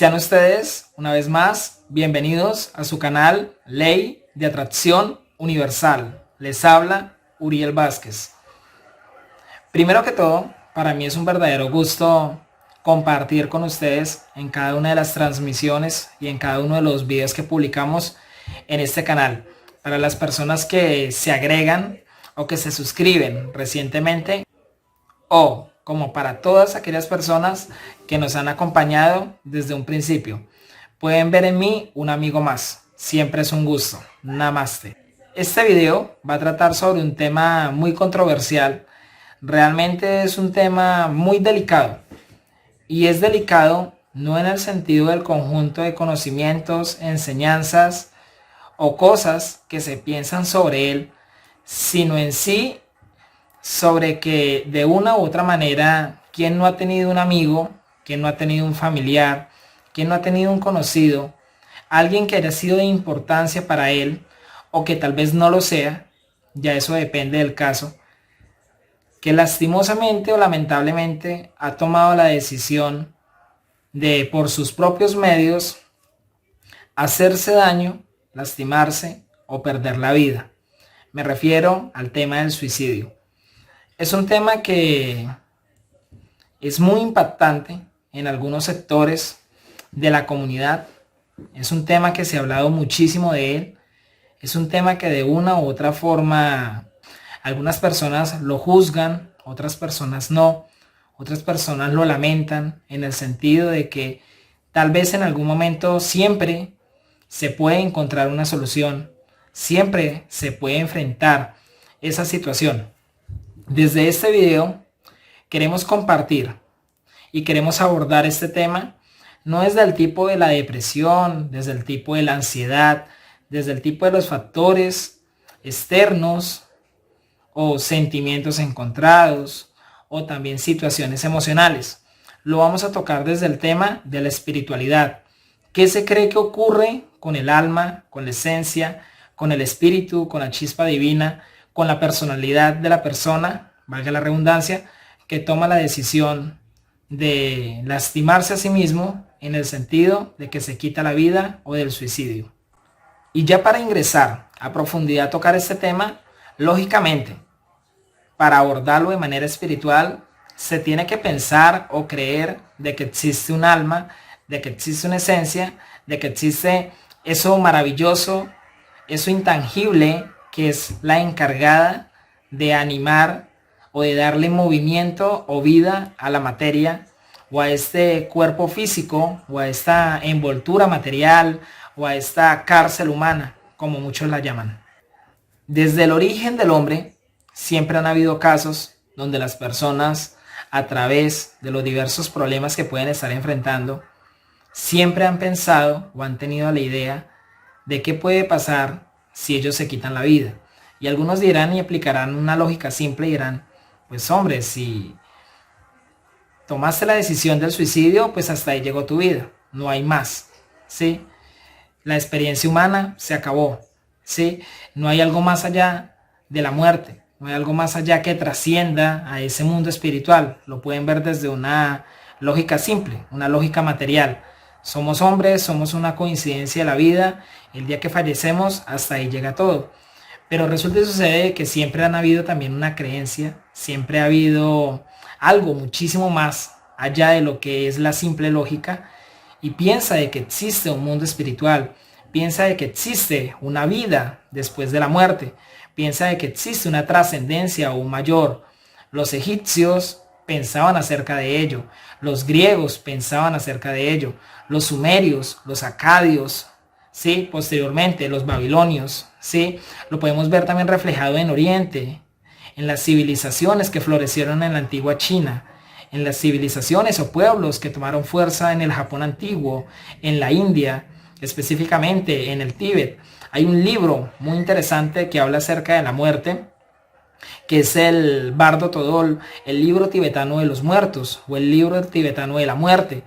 Sean ustedes, una vez más, bienvenidos a su canal Ley de Atracción Universal. Les habla Uriel Vázquez. Primero que todo, para mí es un verdadero gusto compartir con ustedes en cada una de las transmisiones y en cada uno de los videos que publicamos en este canal. Para las personas que se agregan o que se suscriben recientemente, o como para todas aquellas personas que nos han acompañado desde un principio. Pueden ver en mí un amigo más. Siempre es un gusto. Namaste. Este video va a tratar sobre un tema muy controversial. Realmente es un tema muy delicado. Y es delicado no en el sentido del conjunto de conocimientos, enseñanzas o cosas que se piensan sobre él, sino en sí sobre que de una u otra manera, ¿quién no ha tenido un amigo? ¿Quién no ha tenido un familiar? ¿Quién no ha tenido un conocido? Alguien que haya sido de importancia para él o que tal vez no lo sea, ya eso depende del caso, que lastimosamente o lamentablemente ha tomado la decisión de por sus propios medios hacerse daño, lastimarse o perder la vida. Me refiero al tema del suicidio. Es un tema que es muy impactante en algunos sectores de la comunidad. Es un tema que se ha hablado muchísimo de él. Es un tema que de una u otra forma algunas personas lo juzgan, otras personas no. Otras personas lo lamentan en el sentido de que tal vez en algún momento siempre se puede encontrar una solución. Siempre se puede enfrentar esa situación. Desde este video queremos compartir y queremos abordar este tema no desde el tipo de la depresión, desde el tipo de la ansiedad, desde el tipo de los factores externos o sentimientos encontrados o también situaciones emocionales. Lo vamos a tocar desde el tema de la espiritualidad. ¿Qué se cree que ocurre con el alma, con la esencia, con el espíritu, con la chispa divina, con la personalidad de la persona, valga la redundancia, que toma la decisión de lastimarse a sí mismo en el sentido de que se quita la vida o del suicidio? Y ya para ingresar a profundidad a tocar este tema, lógicamente, para abordarlo de manera espiritual, se tiene que pensar o creer de que existe un alma, de que existe una esencia, de que existe eso maravilloso, eso intangible que es la encargada de animar o de darle movimiento o vida a la materia o a este cuerpo físico o a esta envoltura material o a esta cárcel humana, como muchos la llaman. Desde el origen del hombre siempre han habido casos donde las personas, a través de los diversos problemas que pueden estar enfrentando, siempre han pensado o han tenido la idea de qué puede pasar si ellos se quitan la vida. Y algunos dirán y aplicarán una lógica simple y dirán, pues hombre, si tomaste la decisión del suicidio, pues hasta ahí llegó tu vida, no hay más, ¿sí? La experiencia humana se acabó, ¿sí? No hay algo más allá de la muerte, no hay algo más allá que trascienda a ese mundo espiritual. Lo pueden ver desde una lógica simple, una lógica material. Somos hombres, somos una coincidencia de la vida, el día que fallecemos hasta ahí llega todo. Pero resulta y sucede que siempre han habido también una creencia, siempre ha habido algo muchísimo más allá de lo que es la simple lógica, y piensa de que existe un mundo espiritual, piensa de que existe una vida después de la muerte, piensa de que existe una trascendencia aún mayor. Los egipcios pensaban acerca de ello, los griegos pensaban acerca de ello, los sumerios, los acadios, ¿sí? Posteriormente los babilonios, ¿sí? Lo podemos ver también reflejado en Oriente, en las civilizaciones que florecieron en la antigua China, en las civilizaciones o pueblos que tomaron fuerza en el Japón antiguo, en la India, específicamente en el Tíbet. Hay un libro muy interesante que habla acerca de la muerte, que es el Bardo Todol, el libro tibetano de los muertos o el libro tibetano de la muerte,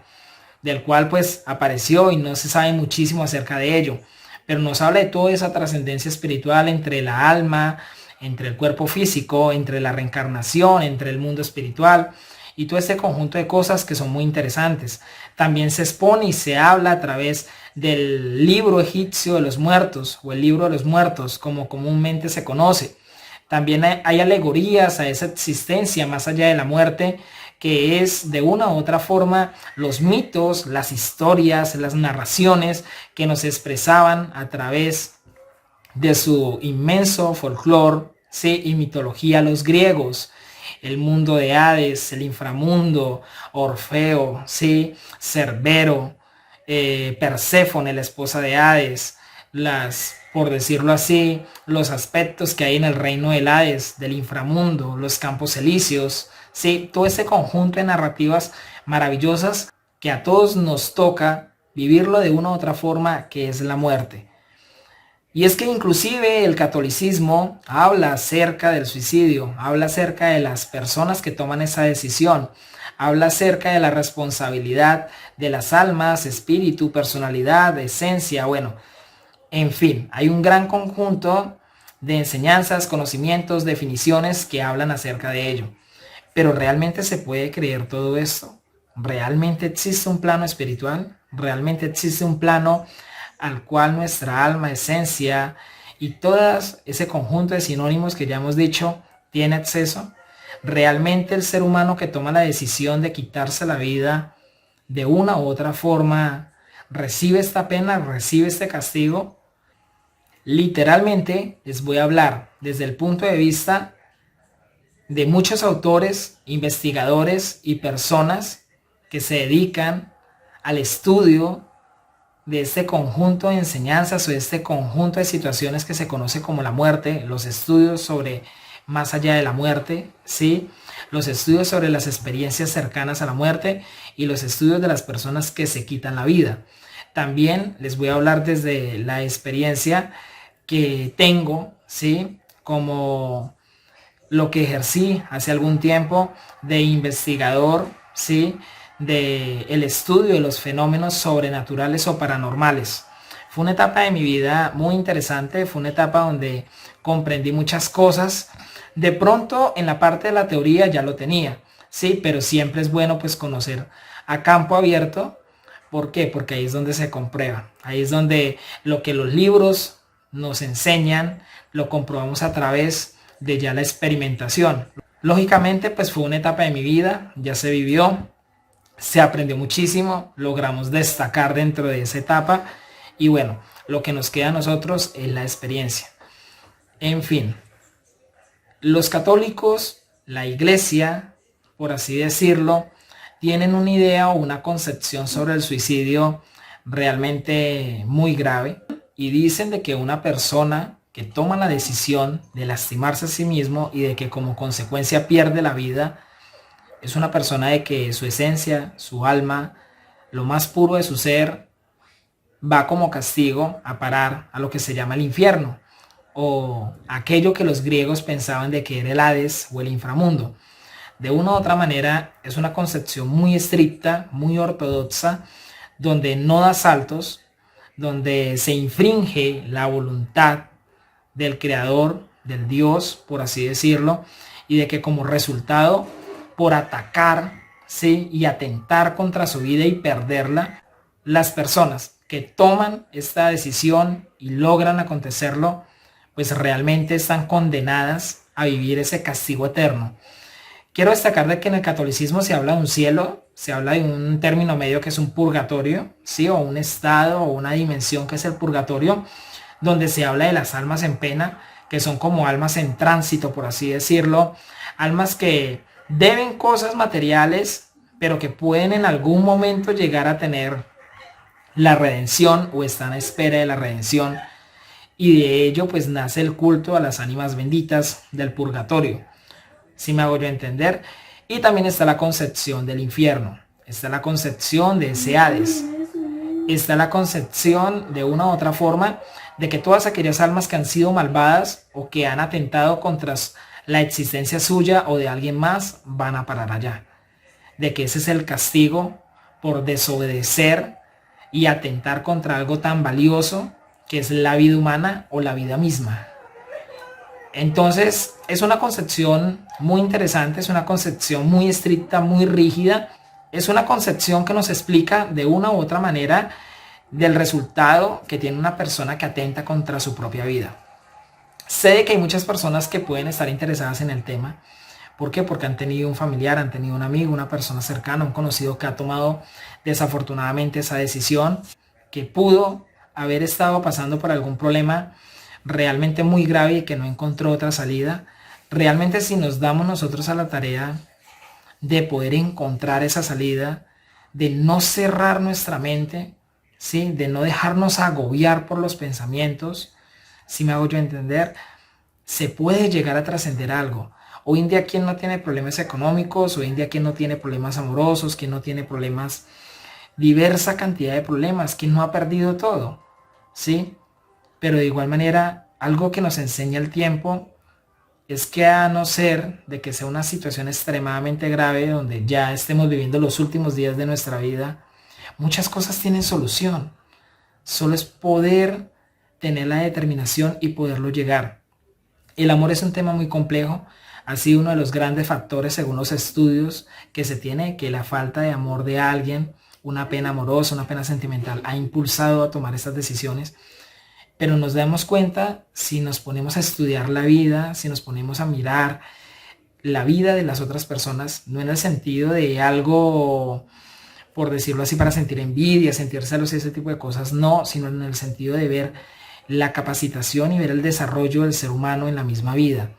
del cual pues apareció y no se sabe muchísimo acerca de ello, pero nos habla de toda esa trascendencia espiritual entre la alma, entre el cuerpo físico, entre la reencarnación, entre el mundo espiritual, y todo este conjunto de cosas que son muy interesantes. También se expone y se habla a través del libro egipcio de los muertos o el libro de los muertos, como comúnmente se conoce. También hay alegorías a esa existencia más allá de la muerte, que es de una u otra forma los mitos, las historias, las narraciones que nos expresaban a través de su inmenso folclore, ¿sí? Y mitología los griegos. El mundo de Hades, el inframundo, Orfeo, ¿sí? Cerbero, Perséfone, la esposa de Hades, por decirlo así, los aspectos que hay en el reino del Hades, del inframundo, los campos elíseos, ¿sí? Todo ese conjunto de narrativas maravillosas que a todos nos toca vivirlo de una u otra forma, que es la muerte. Y es que inclusive el catolicismo habla acerca del suicidio, habla acerca de las personas que toman esa decisión, habla acerca de la responsabilidad de las almas, espíritu, personalidad, esencia, bueno, en fin, hay un gran conjunto de enseñanzas, conocimientos, definiciones que hablan acerca de ello. Pero ¿realmente se puede creer todo esto? ¿Realmente existe un plano espiritual? ¿Realmente existe un plano al cual nuestra alma, esencia y todo ese conjunto de sinónimos que ya hemos dicho tiene acceso? ¿Realmente el ser humano que toma la decisión de quitarse la vida de una u otra forma recibe esta pena, recibe este castigo? Literalmente les voy a hablar desde el punto de vista de muchos autores, investigadores y personas que se dedican al estudio de este conjunto de enseñanzas o de este conjunto de situaciones que se conoce como la muerte, los estudios sobre más allá de la muerte, ¿sí? Los estudios sobre las experiencias cercanas a la muerte y los estudios de las personas que se quitan la vida. También les voy a hablar desde la experiencia que tengo, ¿sí? Como lo que ejercí hace algún tiempo de investigador, ¿sí? De el estudio de los fenómenos sobrenaturales o paranormales. Fue una etapa de mi vida muy interesante, fue una etapa donde comprendí muchas cosas. De pronto en la parte de la teoría ya lo tenía, sí, pero siempre es bueno pues conocer a campo abierto. ¿Por qué? Porque ahí es donde se comprueba, ahí es donde lo que los libros nos enseñan lo comprobamos a través de ya la experimentación. Lógicamente pues fue una etapa de mi vida, ya se vivió, se aprendió muchísimo, logramos destacar dentro de esa etapa y bueno, lo que nos queda a nosotros es la experiencia. En fin, los católicos, la iglesia, por así decirlo, tienen una idea o una concepción sobre el suicidio realmente muy grave y dicen de que una persona que toma la decisión de lastimarse a sí mismo y de que como consecuencia pierde la vida, es una persona de que su esencia, su alma, lo más puro de su ser, va como castigo a parar a lo que se llama el infierno, o aquello que los griegos pensaban de que era el Hades o el inframundo. De una u otra manera es una concepción muy estricta, muy ortodoxa, donde no da saltos, donde se infringe la voluntad del creador, del Dios, por así decirlo, y de que como resultado, por atacar, ¿sí? Y atentar contra su vida y perderla, las personas que toman esta decisión y logran acontecerlo, pues realmente están condenadas a vivir ese castigo eterno. Quiero destacar de que en el catolicismo se habla de un cielo, se habla de un término medio que es un purgatorio, ¿sí? O un estado o una dimensión que es el purgatorio, donde se habla de las almas en pena, que son como almas en tránsito, por así decirlo, almas que deben cosas materiales, pero que pueden en algún momento llegar a tener la redención o están a espera de la redención, y de ello pues nace el culto a las ánimas benditas del purgatorio, si me hago yo entender. Y también está la concepción del infierno, está la concepción de ese Hades, está la concepción de una u otra forma de que todas aquellas almas que han sido malvadas o que han atentado contra la existencia suya o de alguien más van a parar allá, de que ese es el castigo por desobedecer y atentar contra algo tan valioso que es la vida humana o la vida misma. Entonces es una concepción muy interesante, es una concepción muy estricta, muy rígida. Es una concepción que nos explica de una u otra manera del resultado que tiene una persona que atenta contra su propia vida. Sé que hay muchas personas que pueden estar interesadas en el tema. ¿Por qué? Porque han tenido un familiar, han tenido un amigo, una persona cercana, un conocido que ha tomado desafortunadamente esa decisión, que pudo haber estado pasando por algún problema realmente muy grave y que no encontró otra salida. Realmente si nos damos nosotros a la tarea de poder encontrar esa salida, de no cerrar nuestra mente, ¿sí? De no dejarnos agobiar por los pensamientos, si me hago yo entender, se puede llegar a trascender algo. Hoy en día, ¿quién no tiene problemas económicos? Hoy en día, ¿quién no tiene problemas amorosos? ¿Quién no tiene problemas? Diversa cantidad de problemas. ¿Quién no ha perdido todo? ¿Sí? Pero de igual manera, algo que nos enseña el tiempo es que, a no ser de que sea una situación extremadamente grave donde ya estemos viviendo los últimos días de nuestra vida, muchas cosas tienen solución. Solo es poder tener la determinación y poderlo llegar. El amor es un tema muy complejo. Ha sido uno de los grandes factores, según los estudios que se tiene, que la falta de amor de alguien, una pena amorosa, una pena sentimental, ha impulsado a tomar estas decisiones. Pero nos damos cuenta, si nos ponemos a estudiar la vida, si nos ponemos a mirar la vida de las otras personas, no en el sentido de algo, por decirlo así, para sentir envidia, sentir celos y ese tipo de cosas, no, sino en el sentido de ver la capacitación y ver el desarrollo del ser humano en la misma vida.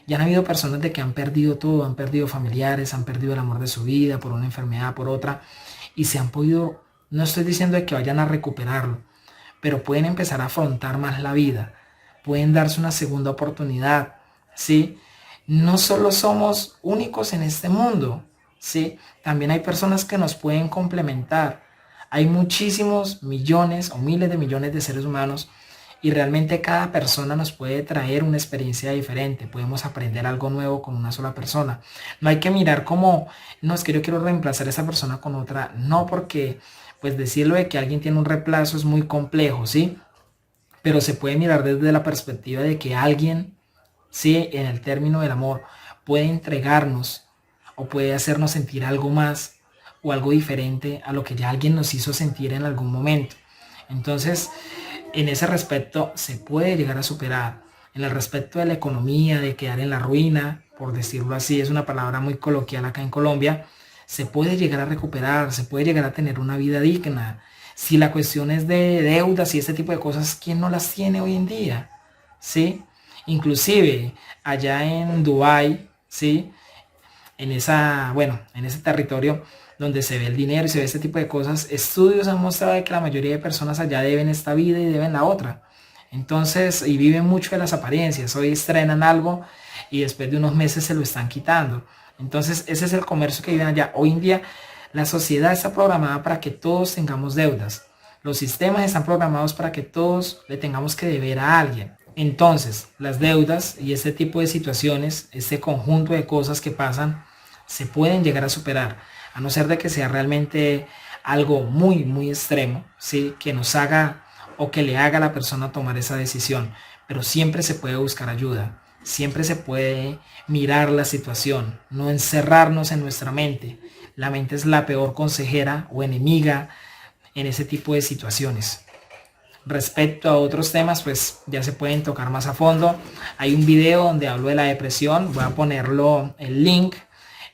Ya han habido personas de que han perdido todo, han perdido familiares, han perdido el amor de su vida por una enfermedad, por otra, y se han podido, no estoy diciendo de que vayan a recuperarlo, pero pueden empezar a afrontar más la vida, pueden darse una segunda oportunidad, ¿sí? No solo somos únicos en este mundo, ¿sí? También hay personas que nos pueden complementar. Hay muchísimos millones o miles de millones de seres humanos y realmente cada persona nos puede traer una experiencia diferente. Podemos aprender algo nuevo con una sola persona. No hay que mirar como, no, es que yo quiero reemplazar a esa persona con otra. No, porque pues decirlo de que alguien tiene un reemplazo es muy complejo, ¿sí? Pero se puede mirar desde la perspectiva de que alguien, ¿sí? En el término del amor, puede entregarnos o puede hacernos sentir algo más o algo diferente a lo que ya alguien nos hizo sentir en algún momento. Entonces, en ese respecto se puede llegar a superar. En el respecto de la economía, de quedar en la ruina, por decirlo así, es una palabra muy coloquial acá en Colombia, se puede llegar a recuperar, se puede llegar a tener una vida digna. Si la cuestión es de deudas y ese tipo de cosas, ¿quién no las tiene hoy en día? ¿Sí? Inclusive allá en Dubái, ¿sí? En ese territorio donde se ve el dinero y se ve este tipo de cosas, estudios han mostrado que la mayoría de personas allá deben esta vida y deben la otra. Entonces, y viven mucho de las apariencias. Hoy estrenan algo y después de unos meses se lo están quitando. Entonces, ese es el comercio que viven allá. Hoy en día, la sociedad está programada para que todos tengamos deudas. Los sistemas están programados para que todos le tengamos que deber a alguien. Entonces, las deudas y este tipo de situaciones, este conjunto de cosas que pasan, se pueden llegar a superar, a no ser de que sea realmente algo muy, muy extremo, ¿sí? Que nos haga o que le haga a la persona tomar esa decisión. Pero siempre se puede buscar ayuda, siempre se puede mirar la situación, no encerrarnos en nuestra mente. La mente es la peor consejera o enemiga en ese tipo de situaciones. Respecto a otros temas, pues ya se pueden tocar más a fondo. Hay un video donde hablo de la depresión, voy a ponerlo el link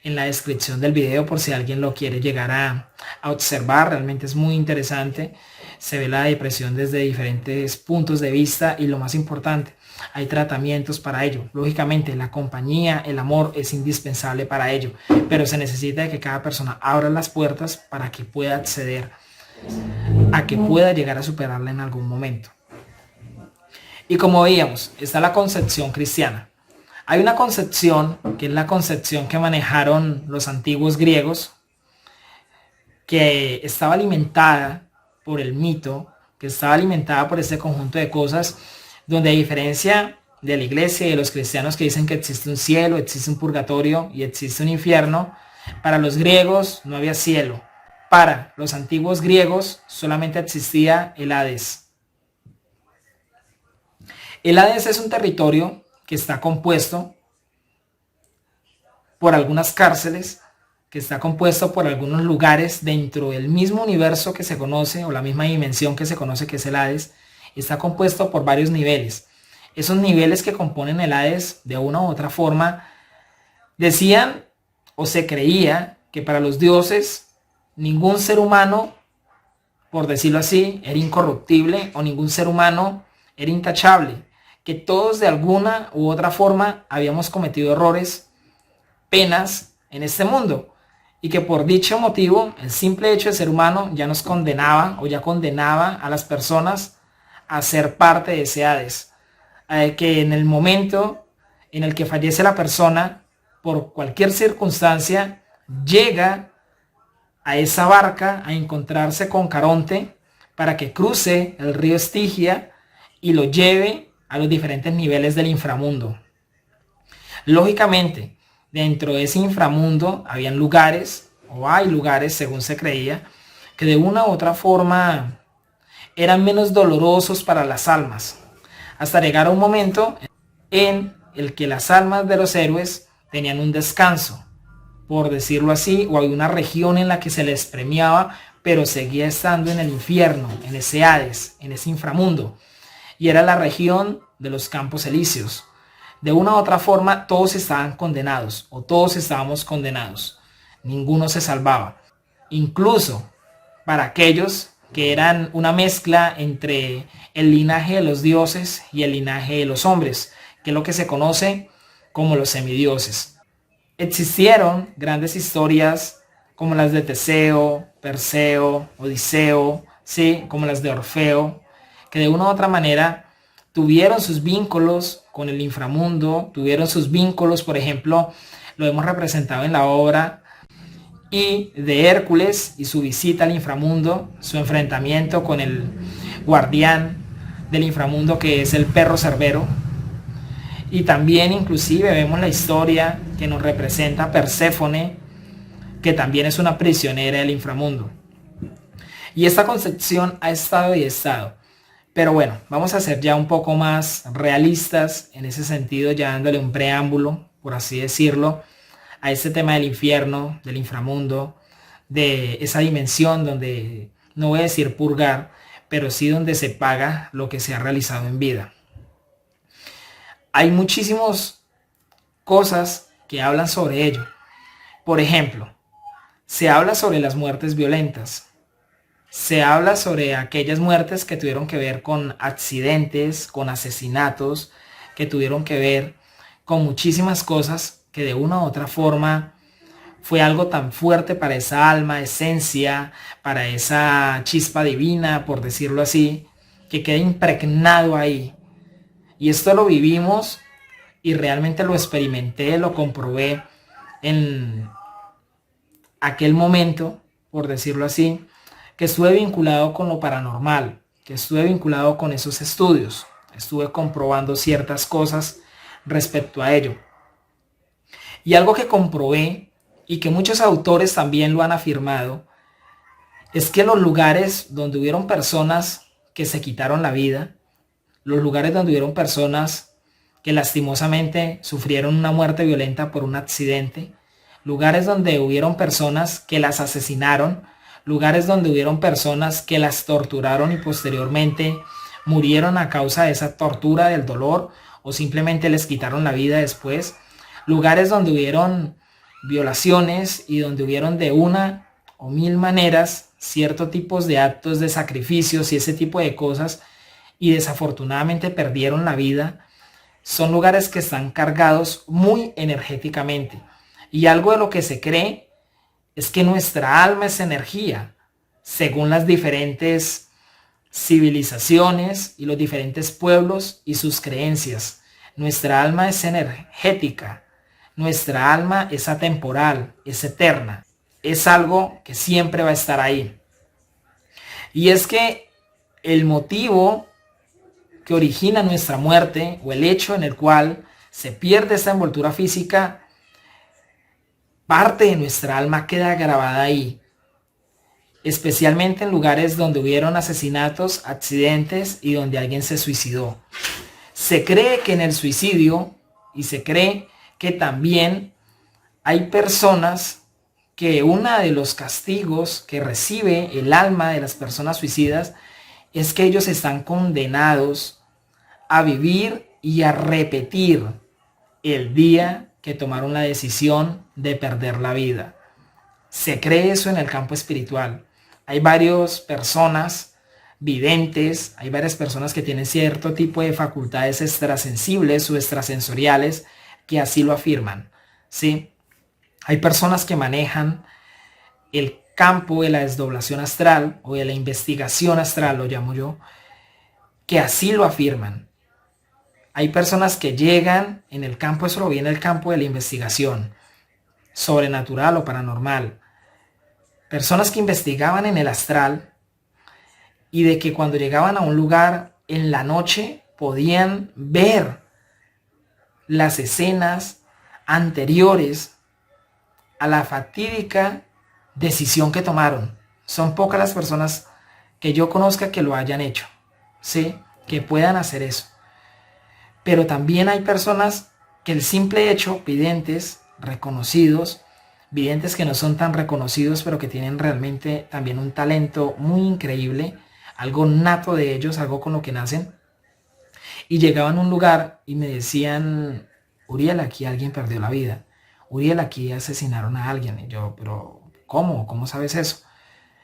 en la descripción del video por si alguien lo quiere llegar a observar. Realmente es muy interesante. Se ve la depresión desde diferentes puntos de vista y lo más importante, hay tratamientos para ello. Lógicamente la compañía, el amor es indispensable para ello, pero se necesita de que cada persona abra las puertas para que pueda acceder a que pueda llegar a superarla en algún momento. Y como veíamos, está la concepción cristiana. Hay una concepción que es la concepción que manejaron los antiguos griegos, que estaba alimentada por el mito, que estaba alimentada por este conjunto de cosas, donde a diferencia de la iglesia y de los cristianos que dicen que existe un cielo, existe un purgatorio y existe un infierno, para los griegos no había cielo. Para los antiguos griegos solamente existía el Hades. El Hades es un territorio que está compuesto por algunas cárceles, que está compuesto por algunos lugares dentro del mismo universo que se conoce, o la misma dimensión que se conoce, que es el Hades. Está compuesto por varios niveles. Esos niveles que componen el Hades, de una u otra forma, decían o se creía que para los dioses ningún ser humano, por decirlo así, era incorruptible, o ningún ser humano era intachable, que todos de alguna u otra forma habíamos cometido errores, penas en este mundo, y que por dicho motivo el simple hecho de ser humano ya nos condenaba, o ya condenaba a las personas a ser parte de ese Hades. Que en el momento en el que fallece la persona, por cualquier circunstancia, llega a esa barca a encontrarse con Caronte para que cruce el río Estigia y lo lleve a los diferentes niveles del inframundo. Lógicamente, dentro de ese inframundo habían lugares, o hay lugares según se creía, que de una u otra forma eran menos dolorosos para las almas, hasta llegar a un momento en el que las almas de los héroes tenían un descanso, por decirlo así, o había una región en la que se les premiaba, pero seguía estando en el infierno, en ese Hades, en ese inframundo, y era la región de los Campos Elíseos. De una u otra forma, todos estaban condenados, o todos estábamos condenados. Ninguno se salvaba. Incluso para aquellos que eran una mezcla entre el linaje de los dioses y el linaje de los hombres, que es lo que se conoce como los semidioses. Existieron grandes historias como las de Teseo, Perseo, Odiseo, ¿sí? Como las de Orfeo, que de una u otra manera tuvieron sus vínculos con el inframundo, tuvieron sus vínculos, por ejemplo, lo hemos representado en la obra, y de Hércules y su visita al inframundo, su enfrentamiento con el guardián del inframundo, que es el perro Cerbero. Y también inclusive vemos la historia que nos representa Perséfone, que también es una prisionera del inframundo. Y esta concepción ha estado y estado. Pero bueno, vamos a ser ya un poco más realistas en ese sentido, ya dándole un preámbulo, por así decirlo, a este tema del infierno, del inframundo, de esa dimensión donde, no voy a decir purgar, pero sí donde se paga lo que se ha realizado en vida. Hay muchísimas cosas que hablan sobre ello. Por ejemplo, se habla sobre las muertes violentas. Se habla sobre aquellas muertes que tuvieron que ver con accidentes, con asesinatos, que tuvieron que ver con muchísimas cosas que de una u otra forma fue algo tan fuerte para esa alma, esencia, para esa chispa divina, por decirlo así, que queda impregnado ahí. Y esto lo vivimos y realmente lo experimenté, lo comprobé en aquel momento, por decirlo así, que estuve vinculado con lo paranormal, que estuve vinculado con esos estudios. Estuve comprobando ciertas cosas respecto a ello. Y algo que comprobé, y que muchos autores también lo han afirmado, es que los lugares donde hubieron personas que se quitaron la vida, los lugares donde hubieron personas que lastimosamente sufrieron una muerte violenta por un accidente, lugares donde hubieron personas que las asesinaron, lugares donde hubieron personas que las torturaron y posteriormente murieron a causa de esa tortura, del dolor, o simplemente les quitaron la vida después, lugares donde hubieron violaciones y donde hubieron de una o mil maneras ciertos tipos de actos de sacrificios y ese tipo de cosas, y desafortunadamente perdieron la vida, son lugares que están cargados muy energéticamente. Y algo de lo que se cree es que nuestra alma es energía, según las diferentes civilizaciones y los diferentes pueblos y sus creencias. Nuestra alma es energética, nuestra alma es atemporal, es eterna, es algo que siempre va a estar ahí. Y es que el motivo que origina nuestra muerte, o el hecho en el cual se pierde esta envoltura física, parte de nuestra alma queda grabada ahí, especialmente en lugares donde hubieron asesinatos, accidentes y donde alguien se suicidó. Se cree que en el suicidio, y se cree que también hay personas que uno de los castigos que recibe el alma de las personas suicidas es que ellos están condenados a vivir y a repetir el día que tomaron la decisión de perder la vida. Se cree eso en el campo espiritual. Hay varias personas videntes, hay varias personas que tienen cierto tipo de facultades extrasensibles o extrasensoriales que así lo afirman, ¿sí? Hay personas que manejan el campo de la desdoblación astral o de la investigación astral, lo llamo yo, que así lo afirman. Hay personas que llegan en el campo, eso lo viene el campo de la investigación sobrenatural o paranormal. Personas que investigaban en el astral y de que cuando llegaban a un lugar en la noche podían ver las escenas anteriores a la fatídica decisión que tomaron. Son pocas las personas que yo conozca que lo hayan hecho, ¿sí? Que puedan hacer eso. Pero también hay personas que el simple hecho, videntes, reconocidos, videntes que no son tan reconocidos, pero que tienen realmente también un talento muy increíble, algo nato de ellos, algo con lo que nacen, y llegaban a un lugar y me decían, Uriel, aquí alguien perdió la vida. Uriel, aquí asesinaron a alguien. Y yo, pero ¿cómo? ¿Cómo sabes eso?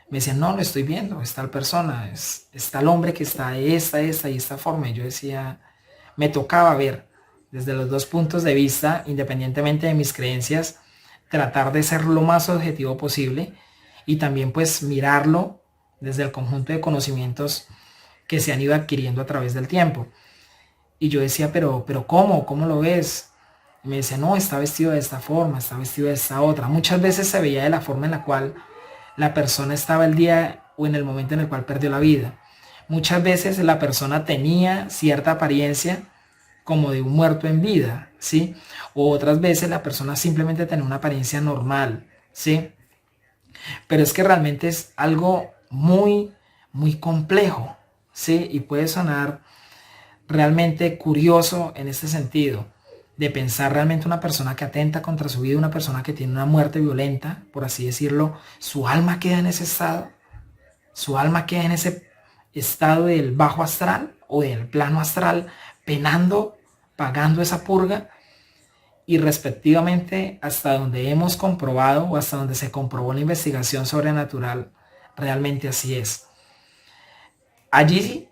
Me decían, no, lo estoy viendo, es tal persona, es tal hombre que está de esta y esta forma. Y yo decía, me tocaba ver desde los dos puntos de vista, independientemente de mis creencias, tratar de ser lo más objetivo posible y también pues mirarlo desde el conjunto de conocimientos que se han ido adquiriendo a través del tiempo. Y yo decía, pero ¿cómo? ¿Cómo lo ves? Y me decía, no, está vestido de esta forma, está vestido de esta otra. Muchas veces se veía de la forma en la cual la persona estaba el día o en el momento en el cual perdió la vida. Muchas veces la persona tenía cierta apariencia como de un muerto en vida, ¿sí? O otras veces la persona simplemente tenía una apariencia normal, ¿sí? Pero es que realmente es algo muy, muy complejo, ¿sí? Y puede sonar realmente curioso en este sentido, de pensar realmente una persona que atenta contra su vida, una persona que tiene una muerte violenta, por así decirlo, su alma queda en ese estado, su alma queda en ese estado del bajo astral o del plano astral, penando, pagando esa purga, y respectivamente hasta donde hemos comprobado o hasta donde se comprobó la investigación sobrenatural, realmente así es. Allí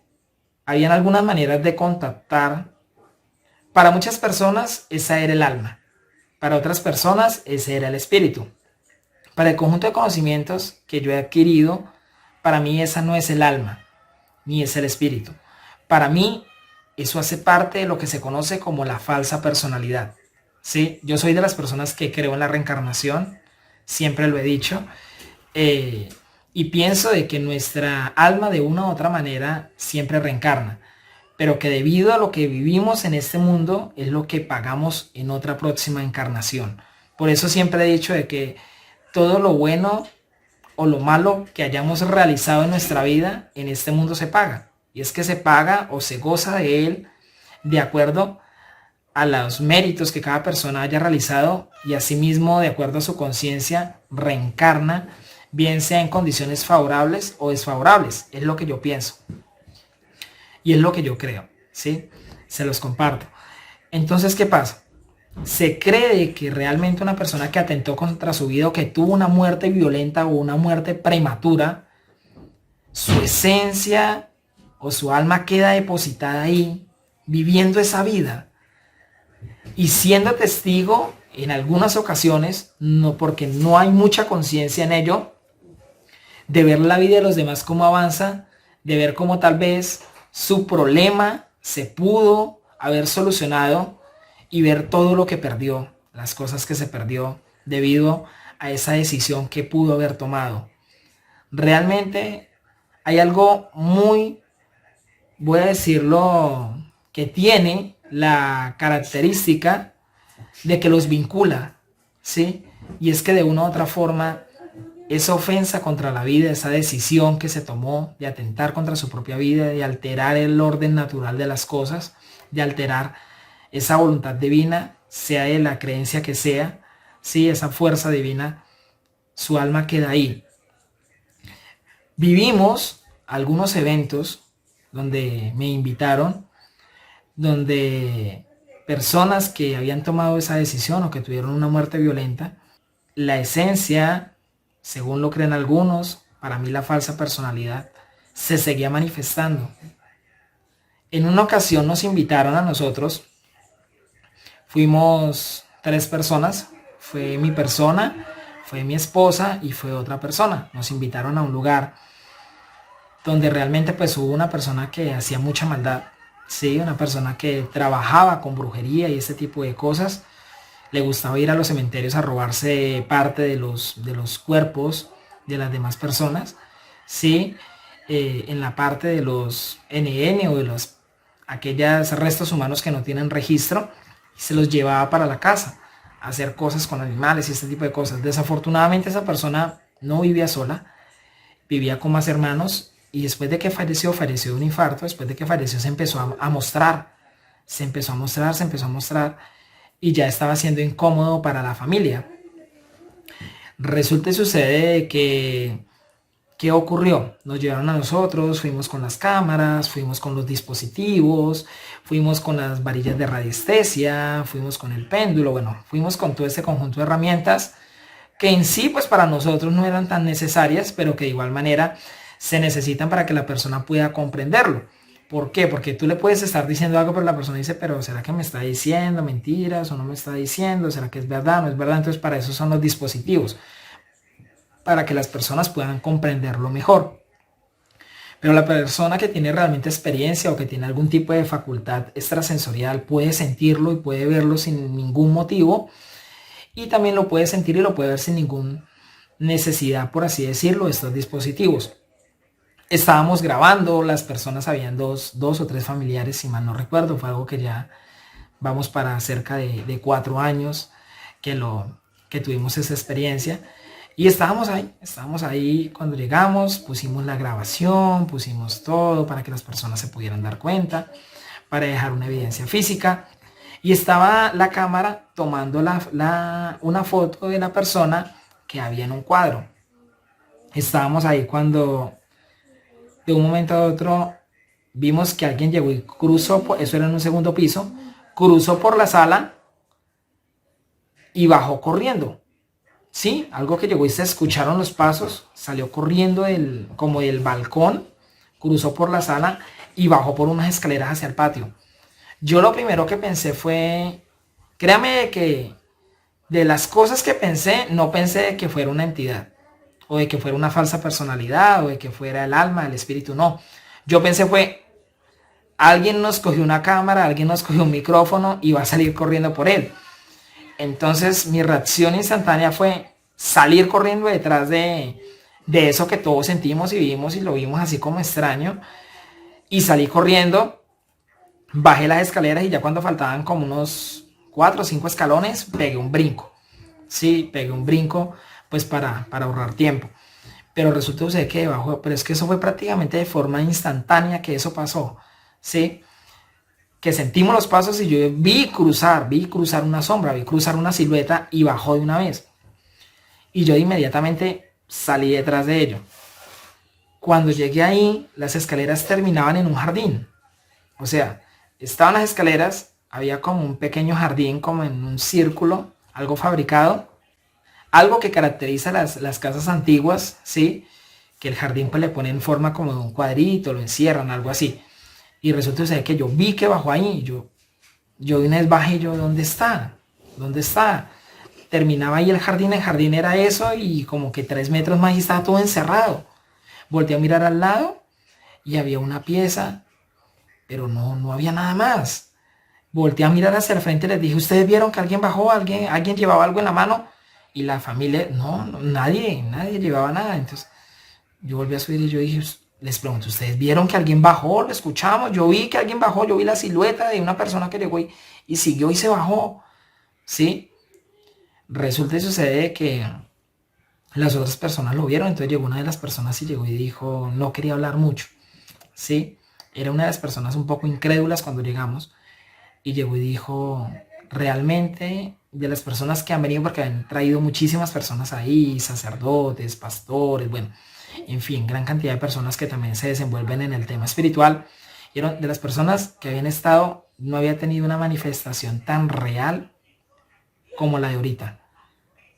habían algunas maneras de contactar. Para muchas personas esa era el alma, para otras personas ese era el espíritu. Para el conjunto de conocimientos que yo he adquirido, para mí esa no es el alma, ni es el espíritu. Para mí eso hace parte de lo que se conoce como la falsa personalidad. ¿Sí? Yo soy de las personas que creo en la reencarnación, siempre lo he dicho, y pienso de que nuestra alma de una u otra manera siempre reencarna, pero que debido a lo que vivimos en este mundo es lo que pagamos en otra próxima encarnación. Por eso siempre he dicho de que todo lo bueno o lo malo que hayamos realizado en nuestra vida en este mundo se paga. Y es que se paga o se goza de él de acuerdo a los méritos que cada persona haya realizado y asimismo de acuerdo a su conciencia reencarna, bien sea en condiciones favorables o desfavorables. Es lo que yo pienso. Y es lo que yo creo, ¿sí? Se los comparto. Entonces, ¿qué pasa? Se cree que realmente una persona que atentó contra su vida o que tuvo una muerte violenta o una muerte prematura, su esencia o su alma queda depositada ahí, viviendo esa vida y siendo testigo en algunas ocasiones, no porque no hay mucha conciencia en ello, de ver la vida de los demás cómo avanza, de ver cómo tal vez su problema se pudo haber solucionado y ver todo lo que perdió, las cosas que se perdió debido a esa decisión que pudo haber tomado. Realmente hay algo muy, voy a decirlo, que tiene la característica de que los vincula, ¿sí? Y es que de una u otra forma esa ofensa contra la vida, esa decisión que se tomó de atentar contra su propia vida, de alterar el orden natural de las cosas, de alterar esa voluntad divina, sea de la creencia que sea, sí, esa fuerza divina, su alma queda ahí. Vivimos algunos eventos donde me invitaron, donde personas que habían tomado esa decisión o que tuvieron una muerte violenta, la esencia, según lo creen algunos, para mí la falsa personalidad, se seguía manifestando. En una ocasión nos invitaron a nosotros, fuimos 3 personas, fue mi persona, fue mi esposa y fue otra persona. Nos invitaron a un lugar donde realmente pues hubo una persona que hacía mucha maldad, sí, una persona que trabajaba con brujería y ese tipo de cosas. Le gustaba ir a los cementerios a robarse parte de los cuerpos de las demás personas, sí, en la parte de los NN o de aquellos restos humanos que no tienen registro, y se los llevaba para la casa a hacer cosas con animales y este tipo de cosas. Desafortunadamente esa persona no vivía sola, vivía con más hermanos, y después de que falleció de un infarto. Después de que falleció se empezó a mostrar, se empezó a mostrar, se empezó a mostrar, y ya estaba siendo incómodo para la familia. Resulta y sucede que, ¿qué ocurrió? Nos llevaron a nosotros, fuimos con las cámaras, fuimos con los dispositivos, fuimos con las varillas de radiestesia, fuimos con el péndulo, bueno, fuimos con todo ese conjunto de herramientas que en sí pues para nosotros no eran tan necesarias, pero que de igual manera se necesitan para que la persona pueda comprenderlo. ¿Por qué? Porque tú le puedes estar diciendo algo, pero la persona dice, pero ¿será que me está diciendo mentiras o no me está diciendo? ¿Será que es verdad o no es verdad? Entonces para eso son los dispositivos, para que las personas puedan comprenderlo mejor. Pero la persona que tiene realmente experiencia o que tiene algún tipo de facultad extrasensorial puede sentirlo y puede verlo sin ningún motivo, y también lo puede sentir y lo puede ver sin ninguna necesidad, por así decirlo, de estos dispositivos. Estábamos grabando, las personas, habían dos o tres familiares, si mal no recuerdo, fue algo que ya vamos para cerca de 4 años que tuvimos esa experiencia. Y estábamos ahí cuando llegamos, pusimos la grabación, pusimos todo para que las personas se pudieran dar cuenta, para dejar una evidencia física. Y estaba la cámara tomando una foto de la persona que había en un cuadro. Estábamos ahí cuando de un momento a otro vimos que alguien llegó y cruzó, eso era en un segundo piso, cruzó por la sala y bajó corriendo. Sí, algo que llegó y se escucharon los pasos, salió corriendo como del balcón, cruzó por la sala y bajó por unas escaleras hacia el patio. Yo lo primero que pensé fue, créame que de las cosas que pensé, no pensé de que fuera una entidad, o de que fuera una falsa personalidad, o de que fuera el alma, el espíritu, no. Yo pensé fue, alguien nos cogió una cámara, alguien nos cogió un micrófono y va a salir corriendo por él. Entonces mi reacción instantánea fue salir corriendo detrás de eso que todos sentimos y vimos y lo vimos así como extraño. Y salí corriendo, bajé las escaleras y ya cuando faltaban como unos 4 o 5 escalones, pegué un brinco. Sí, pegué un brinco pues para ahorrar tiempo. Pero resulta que debajo, pero es que eso fue prácticamente de forma instantánea que eso pasó. Sí, que sentimos los pasos y yo vi cruzar una sombra, vi cruzar una silueta y bajó de una vez. Y yo inmediatamente salí detrás de ello. Cuando llegué ahí, las escaleras terminaban en un jardín. O sea, estaban las escaleras, había como un pequeño jardín, como en un círculo, algo fabricado. Algo que caracteriza las casas antiguas, ¿sí? Que el jardín pues le ponen forma como de un cuadrito, lo encierran, algo así. Y resulta que yo vi que bajó ahí, yo de una vez bajé y yo, ¿dónde está? ¿Dónde está? Terminaba ahí el jardín era eso y como que 3 metros más y estaba todo encerrado. Volteé a mirar al lado y había una pieza, pero no había nada más. Volteé a mirar hacia el frente y les dije, ¿ustedes vieron que alguien bajó? ¿Alguien llevaba algo en la mano? Y la familia, no, nadie llevaba nada. Entonces yo volví a subir y yo dije, les pregunto, ¿ustedes vieron que alguien bajó? ¿Lo escuchamos? Yo vi que alguien bajó, yo vi la silueta de una persona que llegó y siguió y se bajó. ¿Sí? Resulta y sucede que Las otras personas lo vieron, entonces llegó una de las personas y llegó y dijo, no quería hablar mucho, ¿sí? Era una de las personas un poco incrédulas cuando llegamos y llegó y dijo, realmente de las personas que han venido, porque han traído muchísimas personas ahí, sacerdotes, pastores, bueno, en fin, gran cantidad de personas que también se desenvuelven en el tema espiritual. Y de las personas que habían estado, no había tenido una manifestación tan real como la de ahorita.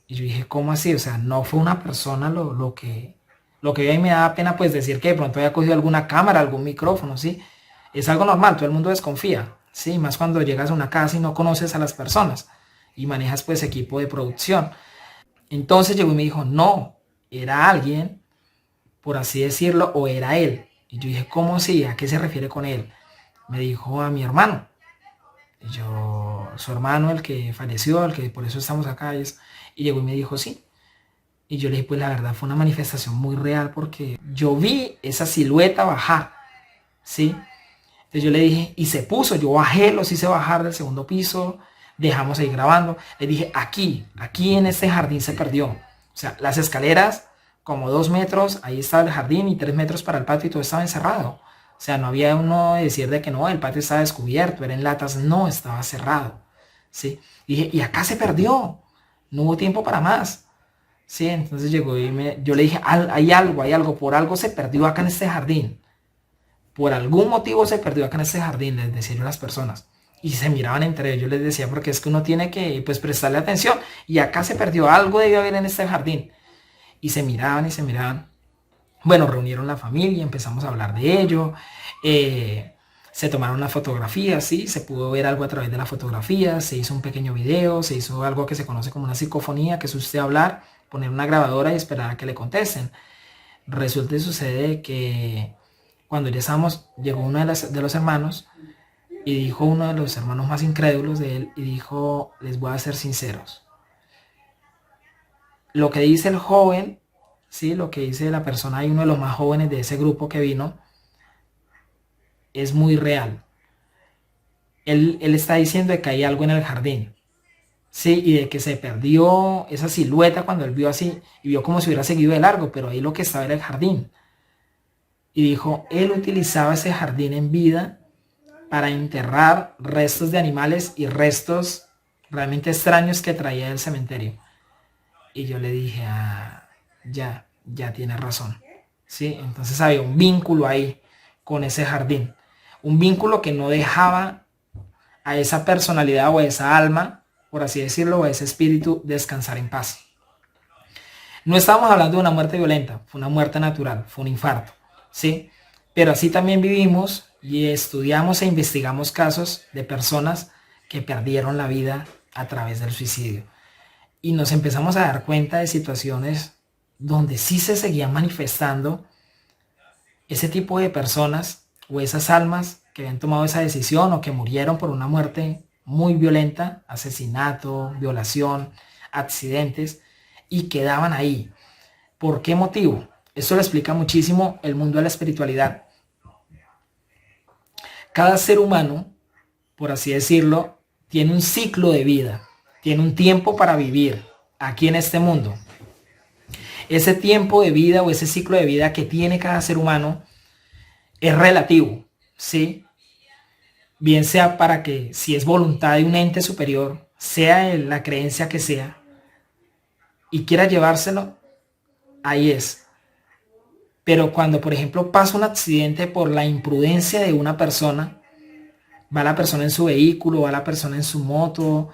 Y yo dije, ¿cómo así? O sea, no fue una persona lo que vi, ahí me da pena pues decir que de pronto había cogido alguna cámara, algún micrófono, ¿sí? Es algo normal, todo el mundo desconfía, ¿sí? Más cuando llegas a una casa y no conoces a las personas y manejas pues equipo de producción. Entonces llegó y me dijo, no, era alguien, por así decirlo, o era él. Y yo dije, ¿cómo así? ¿A qué se refiere con él? Me dijo, a mi hermano. Y yo, su hermano, el que falleció, el que por eso estamos acá. Y llegó y me dijo, sí. Y yo le dije, pues la verdad fue una manifestación muy real porque yo vi esa silueta bajar, ¿sí? Entonces yo le dije, y se puso, yo bajé, los hice bajar del segundo piso, dejamos ahí grabando. Le dije, aquí en este jardín se perdió. O sea, las escaleras, como 2 metros, ahí estaba el jardín y 3 metros para el patio y todo estaba encerrado. O sea, no había uno de decir de que no, el patio estaba descubierto, era en latas, no, estaba cerrado, ¿sí? Dije, y acá se perdió, no hubo tiempo para más. Sí, entonces llegó y yo le dije, hay algo, por algo se perdió acá en este jardín. Por algún motivo se perdió acá en este jardín, les decía yo a las personas. Y se miraban entre ellos, les decía, porque es que uno tiene que pues prestarle atención. Y acá se perdió, algo debió haber en este jardín. Y se miraban y se miraban. Bueno, reunieron la familia, empezamos a hablar de ello. Se tomaron una fotografía, sí, se pudo ver algo a través de la fotografía, se hizo un pequeño video, se hizo algo que se conoce como una psicofonía, que es usted hablar, poner una grabadora y esperar a que le contesten. Resulta y sucede que cuando ya estábamos, llegó uno de los hermanos y dijo, uno de los hermanos más incrédulos de él, y dijo, les voy a ser sinceros. Lo que dice el joven, sí, lo que dice la persona y uno de los más jóvenes de ese grupo que vino, es muy real. Él está diciendo de que hay algo en el jardín. Sí, y de que se perdió esa silueta cuando él vio así y vio como si hubiera seguido de largo, pero ahí lo que estaba era el jardín. Y dijo, él utilizaba ese jardín en vida para enterrar restos de animales y restos realmente extraños que traía del cementerio. Y yo le dije, ya tiene razón. Sí, entonces había un vínculo ahí con ese jardín. Un vínculo que no dejaba a esa personalidad o a esa alma, por así decirlo, o a ese espíritu descansar en paz. No estábamos hablando de una muerte violenta, fue una muerte natural, fue un infarto, ¿sí? Pero así también vivimos y estudiamos e investigamos casos de personas que perdieron la vida a través del suicidio. Y nos empezamos a dar cuenta de situaciones donde sí se seguían manifestando ese tipo de personas o esas almas que habían tomado esa decisión o que murieron por una muerte muy violenta, asesinato, violación, accidentes, y quedaban ahí. ¿Por qué motivo? Eso lo explica muchísimo el mundo de la espiritualidad. Cada ser humano, por así decirlo, tiene un ciclo de vida, tiene un tiempo para vivir aquí en este mundo. Ese tiempo de vida o ese ciclo de vida que tiene cada ser humano es relativo, ¿sí? Bien sea para que, si es voluntad de un ente superior, sea la creencia que sea, y quiera llevárselo, ahí es. Pero cuando, por ejemplo, pasa un accidente por la imprudencia de una persona, va la persona en su vehículo, va la persona en su moto,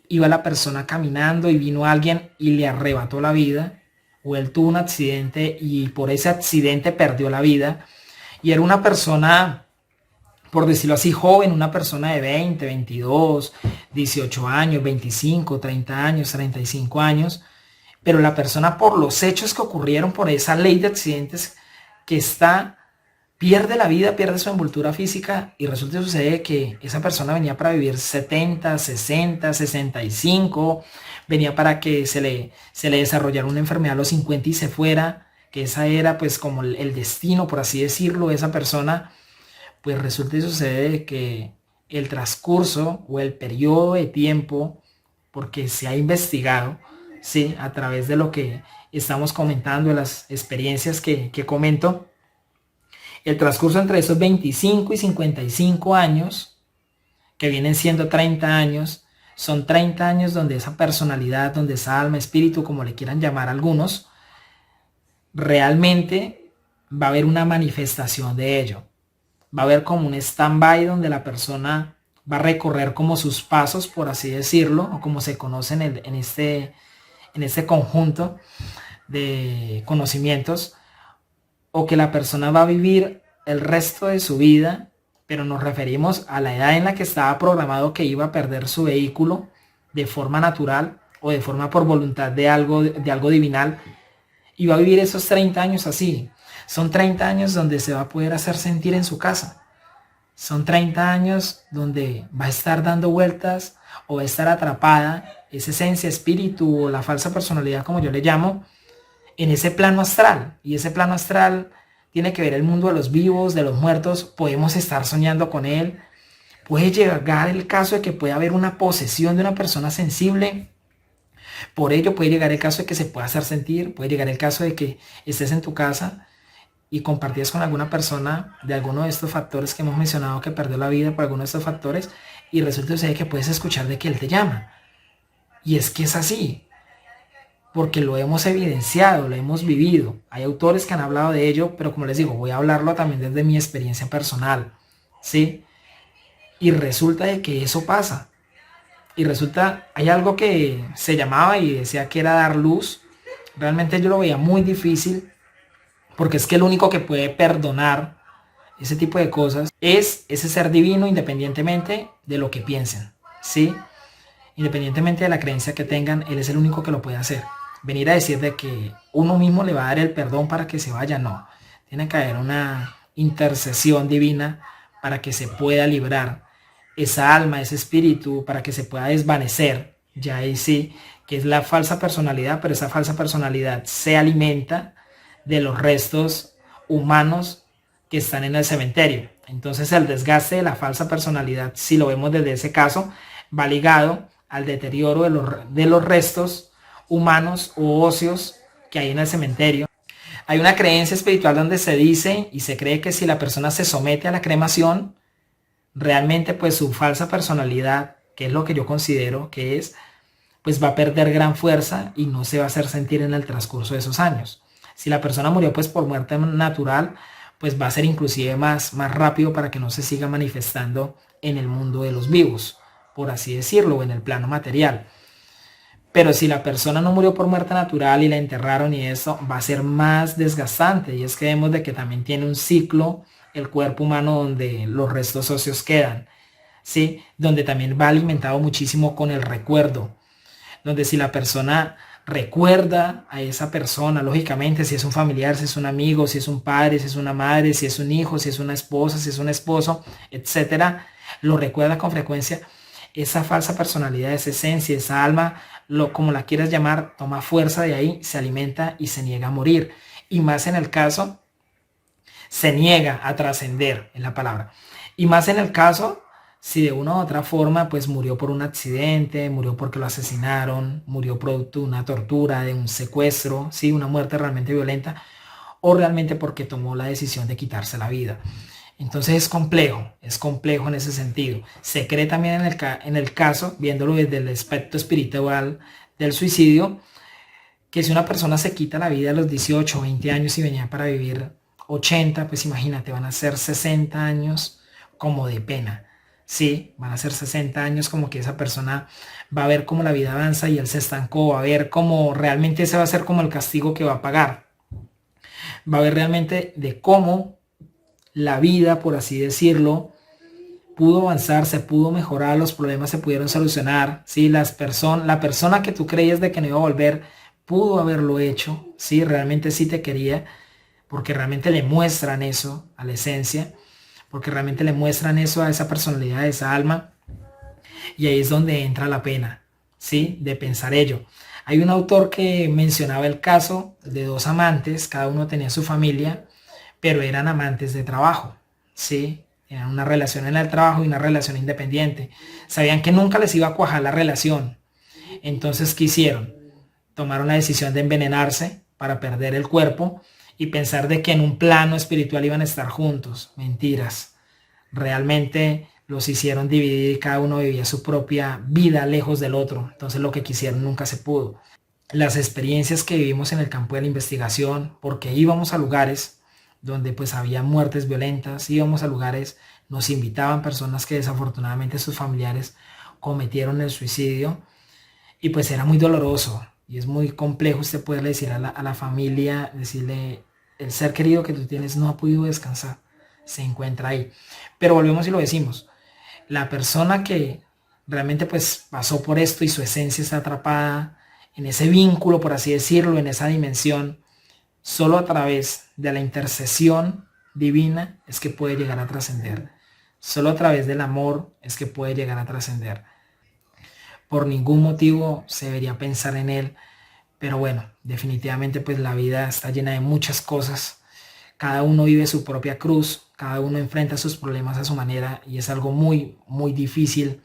iba la persona caminando y vino alguien y le arrebató la vida, o él tuvo un accidente y por ese accidente perdió la vida, y era una persona, por decirlo así, joven, una persona de 20, 22, 18 años, 25, 30 años, 35 años, pero la persona por los hechos que ocurrieron, por esa ley de accidentes que está, pierde la vida, pierde su envoltura física y resulta que sucede que esa persona venía para vivir 70, 60, 65, venía para que se le desarrollara una enfermedad a los 50 y se fuera, que esa era pues como el destino, por así decirlo, de esa persona. Pues resulta y sucede que el transcurso o el periodo de tiempo, porque se ha investigado, ¿sí? A través de lo que estamos comentando, de las experiencias que comento, el transcurso entre esos 25 y 55 años, que vienen siendo 30 años, son 30 años donde esa personalidad, donde esa alma, espíritu, como le quieran llamar algunos, realmente va a haber una manifestación de ello. Va a haber como un stand-by donde la persona va a recorrer como sus pasos, por así decirlo, o como se conoce en este conjunto de conocimientos, o que la persona va a vivir el resto de su vida, pero nos referimos a la edad en la que estaba programado que iba a perder su vehículo de forma natural o de forma por voluntad de algo divinal, y va a vivir esos 30 años así. Son 30 años donde se va a poder hacer sentir en su casa. Son 30 años donde va a estar dando vueltas o va a estar atrapada esa esencia, espíritu o la falsa personalidad, como yo le llamo, en ese plano astral. Y ese plano astral tiene que ver el mundo de los vivos, de los muertos. Podemos estar soñando con él. Puede llegar el caso de que pueda haber una posesión de una persona sensible. Por ello puede llegar el caso de que se pueda hacer sentir. Puede llegar el caso de que estés en tu casa y compartías con alguna persona de alguno de estos factores que hemos mencionado, que perdió la vida por alguno de estos factores, y resulta ser que puedes escuchar de que él te llama. Y es que es así, porque lo hemos evidenciado, lo hemos vivido. Hay autores que han hablado de ello, pero como les digo, voy a hablarlo también desde mi experiencia personal, ¿sí? Y resulta de que eso pasa. Y resulta, hay algo que se llamaba y decía que era dar luz. Realmente yo lo veía muy difícil, porque es que el único que puede perdonar ese tipo de cosas es ese ser divino, independientemente de lo que piensen, ¿sí? Independientemente de la creencia que tengan, él es el único que lo puede hacer. Venir a decir de que uno mismo le va a dar el perdón para que se vaya, no. Tiene que haber una intercesión divina para que se pueda librar esa alma, ese espíritu, para que se pueda desvanecer. Ya ahí sí, que es la falsa personalidad, pero esa falsa personalidad se alimenta de los restos humanos que están en el cementerio. Entonces el desgaste de la falsa personalidad, si lo vemos desde ese caso, va ligado al deterioro de los restos humanos u óseos que hay en el cementerio. Hay una creencia espiritual donde se dice y se cree que si la persona se somete a la cremación, realmente pues su falsa personalidad, que es lo que yo considero que es, pues va a perder gran fuerza y no se va a hacer sentir en el transcurso de esos años. Si la persona murió pues por muerte natural, pues va a ser inclusive más rápido para que no se siga manifestando en el mundo de los vivos, por así decirlo, o en el plano material. Pero si la persona no murió por muerte natural y la enterraron y eso, va a ser más desgastante. Y es que vemos de que también tiene un ciclo el cuerpo humano donde los restos óseos quedan, ¿sí? Donde también va alimentado muchísimo con el recuerdo. Donde si la persona recuerda a esa persona, lógicamente, si es un familiar, si es un amigo, si es un padre, si es una madre, si es un hijo, si es una esposa, si es un esposo, etcétera, lo recuerda con frecuencia, esa falsa personalidad, esa esencia, esa alma, como la quieras llamar, toma fuerza de ahí, se alimenta y se niega a morir. Y más en el caso, se niega a trascender, en la palabra. Y más en el caso, si de una u otra forma, pues murió por un accidente, murió porque lo asesinaron, murió producto de una tortura, de un secuestro, ¿sí? Una muerte realmente violenta, o realmente porque tomó la decisión de quitarse la vida. Entonces es complejo en ese sentido. Se cree también en el caso, viéndolo desde el aspecto espiritual del suicidio, que si una persona se quita la vida a los 18 o 20 años y venía para vivir 80, pues imagínate, van a ser 60 años como de pena. Sí, van a ser 60 años como que esa persona va a ver cómo la vida avanza y él se estancó, va a ver cómo realmente ese va a ser como el castigo que va a pagar. Va a ver realmente de cómo la vida, por así decirlo, pudo avanzar, se pudo mejorar, los problemas se pudieron solucionar, ¿sí? La persona que tú creías de que no iba a volver, pudo haberlo hecho, ¿sí? Realmente sí te quería, porque realmente le muestran eso a la esencia, porque realmente le muestran eso a esa personalidad, a esa alma, y ahí es donde entra la pena, ¿sí? De pensar ello. Hay un autor que mencionaba el caso de dos amantes, cada uno tenía su familia, pero eran amantes de trabajo, ¿sí? Tenían una relación en el trabajo y una relación independiente. Sabían que nunca les iba a cuajar la relación. Entonces, ¿qué hicieron? tomaron la decisión de envenenarse para perder el cuerpo y pensar de que en un plano espiritual iban a estar juntos. Mentiras. Realmente los hicieron dividir y cada uno vivía su propia vida lejos del otro. Entonces lo que quisieron nunca se pudo. Las experiencias que vivimos en el campo de la investigación, porque íbamos a lugares donde pues había muertes violentas, íbamos a lugares, nos invitaban personas que desafortunadamente sus familiares cometieron el suicidio y pues era muy doloroso y es muy complejo usted poderle decir a la familia, decirle, el ser querido que tú tienes no ha podido descansar, se encuentra ahí. Pero volvemos y lo decimos, la persona que realmente pues pasó por esto y su esencia está atrapada en ese vínculo, por así decirlo, en esa dimensión, solo a través de la intercesión divina es que puede llegar a trascender. Solo a través del amor es que puede llegar a trascender. Por ningún motivo se debería pensar en él, pero bueno, definitivamente pues la vida está llena de muchas cosas. Cada uno vive su propia cruz, cada uno enfrenta sus problemas a su manera y es algo muy, muy difícil,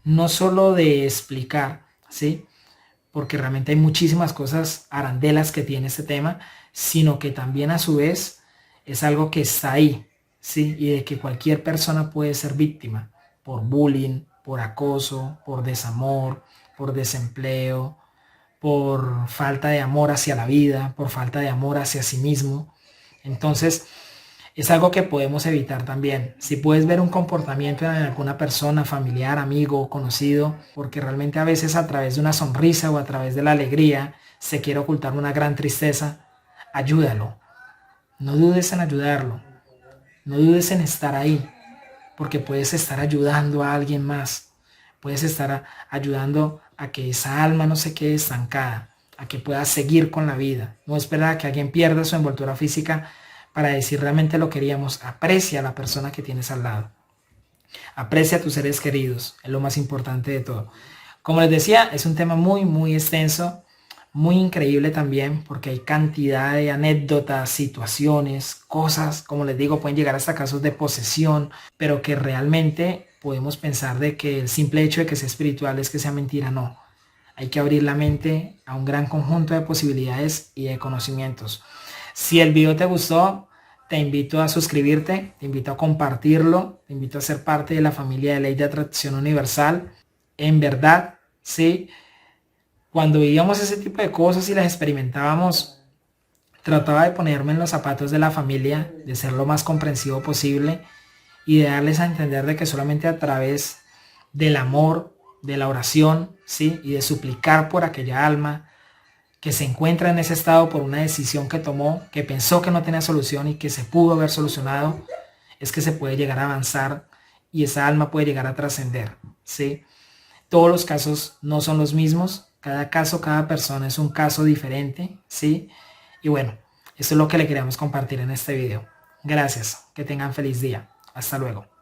no solo de explicar, ¿sí? Porque realmente hay muchísimas cosas arandelas que tiene este tema, sino que también a su vez es algo que está ahí, ¿sí? Y de que cualquier persona puede ser víctima por bullying, por acoso, por desamor, por desempleo, por falta de amor hacia la vida, por falta de amor hacia sí mismo. Entonces, es algo que podemos evitar también. Si puedes ver un comportamiento en alguna persona, familiar, amigo, conocido, porque realmente a veces a través de una sonrisa o a través de la alegría se quiere ocultar una gran tristeza, ayúdalo. No dudes en ayudarlo. No dudes en estar ahí, porque puedes estar ayudando a alguien más. Puedes estar ayudando a que esa alma no se quede estancada, a que pueda seguir con la vida. No esperar a que alguien pierda su envoltura física para decir realmente lo queríamos. Aprecia a la persona que tienes al lado. Aprecia a tus seres queridos. Es lo más importante de todo. Como les decía, es un tema muy, muy extenso. Muy increíble también porque hay cantidad de anécdotas, situaciones, cosas, como les digo, pueden llegar hasta casos de posesión, pero que realmente podemos pensar de que el simple hecho de que sea espiritual es que sea mentira, no. Hay que abrir la mente a un gran conjunto de posibilidades y de conocimientos. Si el video te gustó, te invito a suscribirte, te invito a compartirlo, te invito a ser parte de la familia de Ley de Atracción Universal. En verdad, sí, cuando vivíamos ese tipo de cosas y las experimentábamos, trataba de ponerme en los zapatos de la familia, de ser lo más comprensivo posible y de darles a entender de que solamente a través del amor, de la oración, ¿sí? Y de suplicar por aquella alma que se encuentra en ese estado por una decisión que tomó, que pensó que no tenía solución y que se pudo haber solucionado, es que se puede llegar a avanzar y esa alma puede llegar a trascender, ¿sí? Todos los casos no son los mismos, cada caso, cada persona es un caso diferente, ¿sí? Y bueno, eso es lo que le queríamos compartir en este video. Gracias, que tengan feliz día. Hasta luego.